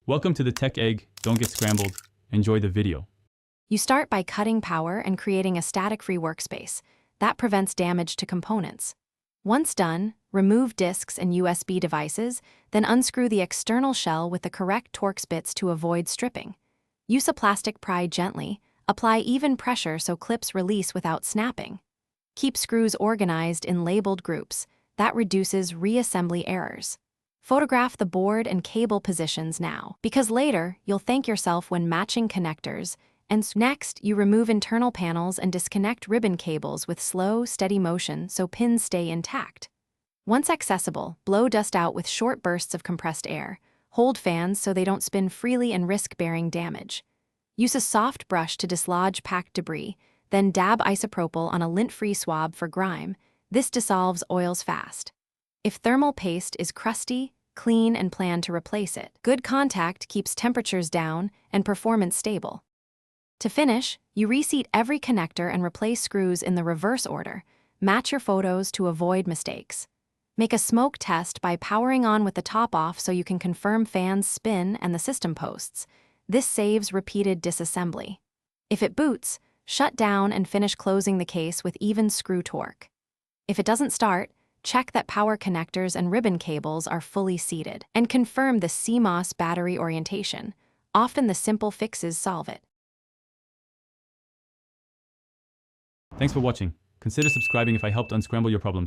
Welcome to the Tech Egg. Don't get scrambled. Enjoy the video. You start by cutting power and creating a static-free workspace. That prevents damage to components. Once done, remove disks and USB devices, then unscrew the external shell with the correct Torx bits to avoid stripping. Use a plastic pry gently. Apply even pressure so clips release without snapping. Keep screws organized in labeled groups. That reduces reassembly errors. Photograph the board and cable positions now, because later you'll thank yourself when matching connectors. And next, you remove internal panels and disconnect ribbon cables with slow, steady motion so pins stay intact. Once accessible, blow dust out with short bursts of compressed air. Hold fans so they don't spin freely and risk bearing damage. Use a soft brush to dislodge packed debris, then dab isopropyl on a lint-free swab for grime. This dissolves oils fast. If thermal paste is crusty, clean and plan to replace it. Good contact keeps temperatures down and performance stable. To finish, you reseat every connector and replace screws in the reverse order. Match your photos to avoid mistakes. Make a smoke test by powering on with the top off so you can confirm fans spin and the system posts. This saves repeated disassembly. If it boots, shut down and finish closing the case with even screw torque. If it doesn't start, check that power connectors and ribbon cables are fully seated, and confirm the CMOS battery orientation. Often the simple fixes solve it. Thanks for watching. Consider subscribing if I helped unscramble your problems.